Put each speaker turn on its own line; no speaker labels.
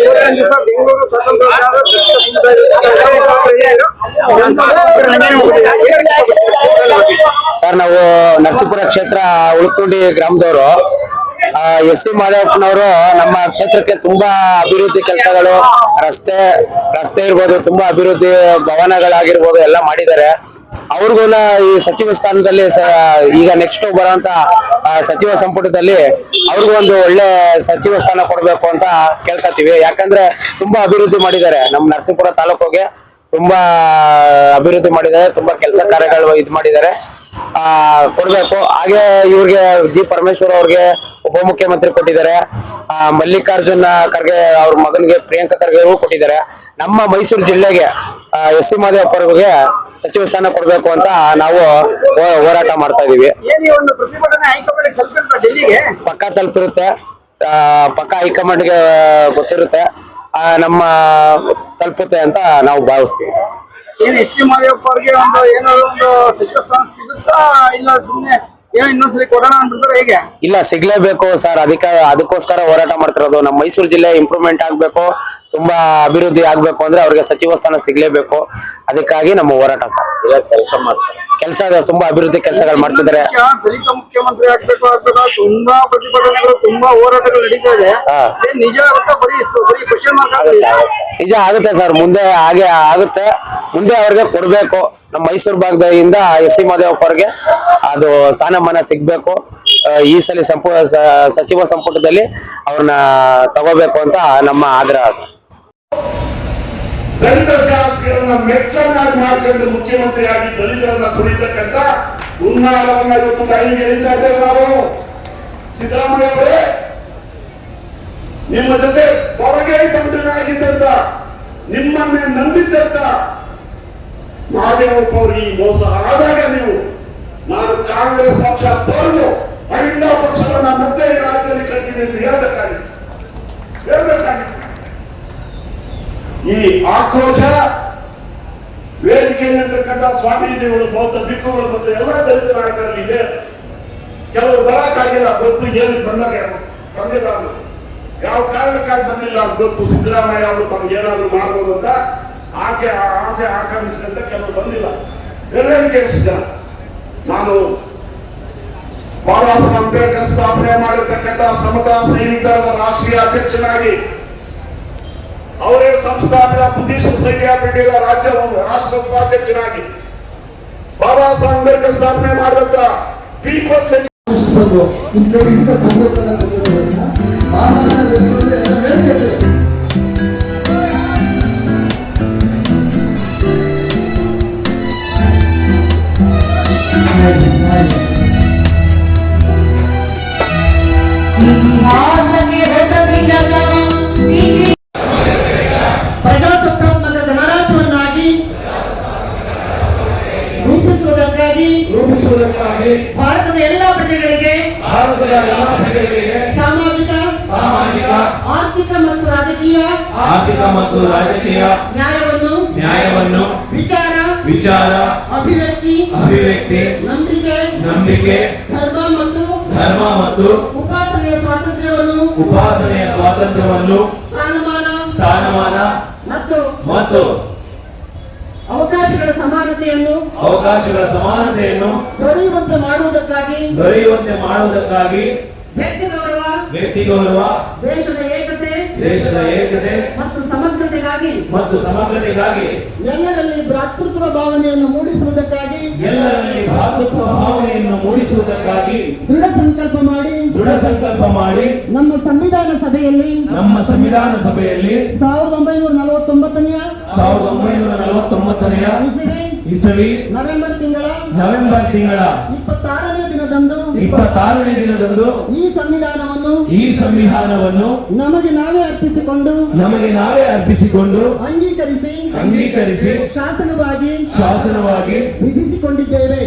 ಇವತ್ತಿನ ದಿವಸ ಬೆಂಗಳೂರು
ಸರ್, ನಾವು ನರಸೀಪುರ ಕ್ಷೇತ್ರ ಉಳ್ಕುಂಡಿ ಗ್ರಾಮದವರು. ಎಸ್ ಸಿ ಮಾದೇವಪ್ಪನವರು ನಮ್ಮ ಕ್ಷೇತ್ರಕ್ಕೆ ತುಂಬಾ ಅಭಿವೃದ್ಧಿ ಕೆಲಸಗಳು, ರಸ್ತೆ ಇರ್ಬೋದು, ತುಂಬಾ ಅಭಿವೃದ್ಧಿ ಭವನಗಳಾಗಿರ್ಬೋದು ಎಲ್ಲ ಮಾಡಿದ್ದಾರೆ. ಅವ್ರಿಗೂ ಈ ಸಚಿವ ಸ್ಥಾನದಲ್ಲಿ ಈಗ ನೆಕ್ಸ್ಟ್ ಬರೋಂತ ಸಚಿವ ಸಂಪುಟದಲ್ಲಿ ಅವ್ರಿಗೂ ಒಂದು ಒಳ್ಳೆ ಸಚಿವ ಸ್ಥಾನ ಕೊಡ್ಬೇಕು ಅಂತ ಕೇಳ್ಕೊತೀವಿ. ಯಾಕಂದ್ರೆ ತುಂಬಾ ಅಭಿವೃದ್ಧಿ ಮಾಡಿದ್ದಾರೆ, ನಮ್ಮ ನರಸೀಪುರ ತಾಲೂಕಿಗೆ ತುಂಬಾ ಅಭಿವೃದ್ಧಿ ಮಾಡಿದ್ದಾರೆ, ತುಂಬಾ ಕೆಲಸ ಕಾರ್ಯಗಳು ಮಾಡಿದ್ದಾರೆ, ಕೊಡ್ಬೇಕು. ಹಾಗೆ ಇವ್ರಿಗೆ ಜಿ ಪರಮೇಶ್ವರ್ ಅವ್ರಿಗೆ ಉಪಮುಖ್ಯಮಂತ್ರಿ ಕೊಟ್ಟಿದ್ದಾರೆ. ಮಲ್ಲಿಕಾರ್ಜುನ ಖರ್ಗೆ ಅವ್ರ ಮಗನಿಗೆ ಪ್ರಿಯಾಂಕಾ ಖರ್ಗೆ ಕೊಟ್ಟಿದ್ದಾರೆ. ನಮ್ಮ ಮೈಸೂರು ಜಿಲ್ಲೆಗೆ ಎಸ್ ಸಿ ಮಾದೇವಪ್ಪ ಅವ್ರಿಗೆ ಸಚಿವ ಸ್ಥಾನ ಕೊಡ್ಬೇಕು ಅಂತ ನಾವು ಹೋರಾಟ ಮಾಡ್ತಾ ಇದೀವಿ. ಪಕ್ಕ ತಲುಪಿರುತ್ತೆ, ಪಕ್ಕ ಹೈಕಮಾಂಡ್ಗೆ ಗೊತ್ತಿರುತ್ತೆ, ನಮ್ಮ ತಲುಪುತ್ತೆ ಅಂತ ನಾವು ಭಾವಿಸ್ತೀವಿ.
ಎಸ್ ಸಿ ಮಾದೇವಪ್ಪ ಅವ್ರಿಗೆ ಏನಾದ್ರು ಒಂದು ಸಚಿವ ಸ್ಥಾನ ಸಿಗುತ್ತಾ, ಇಲ್ಲ ಸುಮ್ಮನೆ ಇನ್ನೊಂದ್ಸರಿ ಕೊಡೋಣ ಅಂದ್ಬಿಟ್ರೆ ಹೇಗೆ?
ಇಲ್ಲ, ಸಿಗ್ಲೇಬೇಕು ಸರ್. ಅದಕ್ಕೋಸ್ಕರ ಹೋರಾಟ ಮಾಡ್ತಿರೋದು. ನಮ್ಮ ಮೈಸೂರು ಜಿಲ್ಲೆ ಇಂಪ್ರೂವ್ಮೆಂಟ್ ಆಗ್ಬೇಕು, ತುಂಬಾ ಅಭಿವೃದ್ಧಿ ಆಗ್ಬೇಕು ಅಂದ್ರೆ ಅವ್ರಿಗೆ ಸಚಿವ ಸ್ಥಾನ ಸಿಗ್ಲೇಬೇಕು. ಅದಕ್ಕಾಗಿ ನಮ್ಮ ಹೋರಾಟ ಸರ್. ಕೆಲಸ ತುಂಬಾ ಅಭಿವೃದ್ಧಿ ಕೆಲಸಗಳು ಮಾಡ್ತಿದ್ದಾರೆ.
ದಲಿತ ಮುಖ್ಯಮಂತ್ರಿ ಆಗ್ಬೇಕು ತುಂಬಾ ಪ್ರತಿಭಟನೆಗಳು, ತುಂಬಾ ಹೋರಾಟಗಳು ನಡೀತಾ ಇದೆ. ನಿಜ ಆಗುತ್ತಾ? ಬರೀ ಕ್ವಶನ್ ಮಾರ್ಕ್.
ನಿಜ ಆಗುತ್ತೆ ಸರ್, ಮುಂದೆ ಹಾಗೆ ಆಗುತ್ತೆ. ಮುಂದೆ ಅವ್ರಿಗೆ ಕೊಡ್ಬೇಕು. ನಮ್ಮ ಮೈಸೂರು ಭಾಗದಿಂದ ಎಸ್ ಸಿ ಮಾದೇವಪ್ಪ ಅವ್ರಿಗೆ ಅದು ಸ್ಥಾನಮಾನ ಸಿಗ್ಬೇಕು. ಈ ಸಲ ಸಚಿವ ಸಂಪುಟದಲ್ಲಿ ಅವ್ರನ್ನ ತಗೋಬೇಕು ಅಂತ ನಮ್ಮ ಆಗ್ರಹ ಸರ್.
ದಲಿತ ಶಾಸಕರನ್ನ ಮೆಟ್ಲನ್ನಾಗಿ ಮಾಡ್ಕೊಂಡು ಮುಖ್ಯಮಂತ್ರಿಯಾಗಿ ದಲಿತರನ್ನ ತುಳಿತಕ್ಕಂತ ಹುನ್ನಾರವನ್ನ ಇವತ್ತು ಕೈಗೆ ಎಳಿತಾ ಇದ್ದೇವೆ ನಾವು. ಸಿದ್ದರಾಮಯ್ಯ ಅವರೇ, ನಿಮ್ಮ ಜೊತೆ ಹೊರಗೆ ಬಂಧನಾಗಿದ್ದಂತ, ನಿಮ್ಮನ್ನೇ ನಂಬಿದ್ದಂತ ಮಹಾದೇವಪ್ಪ ಅವರು ಈ ಮೋಸ ಆದಾಗ ನಾನು ಕಾಂಗ್ರೆಸ್ ಪಕ್ಷ ತೊರೆದು ಮಹಿಳಾ ಪಕ್ಷವನ್ನ ಮತ್ತೆ ರಾಜ್ಯದಲ್ಲಿ ಕಳ್ತೀನಿ ಅಂತ ಹೇಳ್ಬೇಕಾಗಿತ್ತು. ಈ ಆಕ್ರೋಶ ವೇದಿಕೆಯಲ್ಲಿರ್ತಕ್ಕಂಥ ಸ್ವಾಮೀಜಿಗಳು, ಬೌದ್ಧ ಭಿಕ್ಕುಗಳು ಮತ್ತು ಎಲ್ಲ ದಲಿತ ನಾಯಕರಲ್ಲಿ ಇದೆ. ಕೆಲವರು ಬರಕ್ಕಾಗಿಲ್ಲ, ಗೊತ್ತು ಏನು ಬಂದಿಲ್ಲ, ಯಾವ ಕಾರಣಕ್ಕಾಗಿ ಬಂದಿಲ್ಲ ಗೊತ್ತು. ಸಿದ್ದರಾಮಯ್ಯ ಅವರು ತಮ್ಗೇನಾದ್ರು ಮಾಡ್ಬೋದು ಅಂತ ಆಸೆ ಆಕಾಂಕ್ಷಿಸಿದಂತ ಕೆಲವರು ಬಂದಿಲ್ಲ. ಎಲ್ಲರಿಗೆ ಎಷ್ಟು ಜನ. ನಾನು ಬಾಬಾ ಸಾಹೇಬ್ ಅಂಬೇಡ್ಕರ್ ಸ್ಥಾಪನೆ ಮಾಡಿರ್ತಕ್ಕಂಥ ಸಮತಾ ಸೈನಿಕರ ರಾಷ್ಟ್ರೀಯ ಅಧ್ಯಕ್ಷನಾಗಿ, ಅವರೇ ಸಂಸ್ಥಾಪಿತ ಬುದ್ಧಿಸ್ಟ್ ಸೊಸೈಟಿ ಆಫ್ ಇಂಡಿಯಾದ ರಾಷ್ಟ್ರ ಉಪಾಧ್ಯಕ್ಷನಾಗಿ, ಬಾಬಾ ಸಾಹೇಬ್ ಅಂಬೇಡ್ಕರ್ ಸ್ಥಾಪನೆ ಮಾಡಿದಂತ ಪೀಪಲ್ಸ್
ಪ್ರಜಾಸತ್ತಾತ್ಮಕ ಗಣರಾಜ್ಯವನ್ನಾಗಿ ರೂಪಿಸುವುದಕ್ಕಾಗಿ ಭಾರತದ ಎಲ್ಲಾ ಪ್ರಜೆಗಳಿಗೆ ಸಾಮಾಜಿಕ, ಆರ್ಥಿಕ ಮತ್ತು ರಾಜಕೀಯ ನ್ಯಾಯವನ್ನು ವಿಚಾರ, ಅಭಿವ್ಯಕ್ತಿ, ನಂಬಿಕೆ, ಧರ್ಮ ಮತ್ತು ಉಪಾಸನೆಯ ಸ್ವಾತಂತ್ರ್ಯವನ್ನು ಸ್ಥಾನಮಾನ ಮತ್ತು ಅವಕಾಶಗಳ ಸಮಾನತೆಯನ್ನು ದೊರೆಯುವಂತೆ ಮಾಡುವುದಕ್ಕಾಗಿ ವ್ಯಕ್ತಿ ಗೌರವ, ದೇಶದ ಏಕತೆ ಮತ್ತು ಸಮಗ್ರತೆಗಾಗಿ ಎಲ್ಲರಲ್ಲಿ ಭ್ರಾತೃತ್ವ ಭಾವನೆಯನ್ನು ಮೂಡಿಸುವುದಕ್ಕಾಗಿ ದೃಢ ಸಂಕಲ್ಪ ಮಾಡಿ ನಮ್ಮ ಸಂವಿಧಾನ ಸಭೆಯಲ್ಲಿ 1949ನೇ ಇಸವಿ ನವೆಂಬರ್ ತಿಂಗಳ 26ನೇ ದಿನದಂದು ಈ ಸಂವಿಧಾನವನ್ನು ನಮಗೆ ನಾವೇ ಅರ್ಪಿಸಿಕೊಂಡು ಅಂಗೀಕರಿಸಿ ಶಾಸನವಾಗಿ ವಿಧಿಸಿಕೊಂಡಿದ್ದೇವೆ.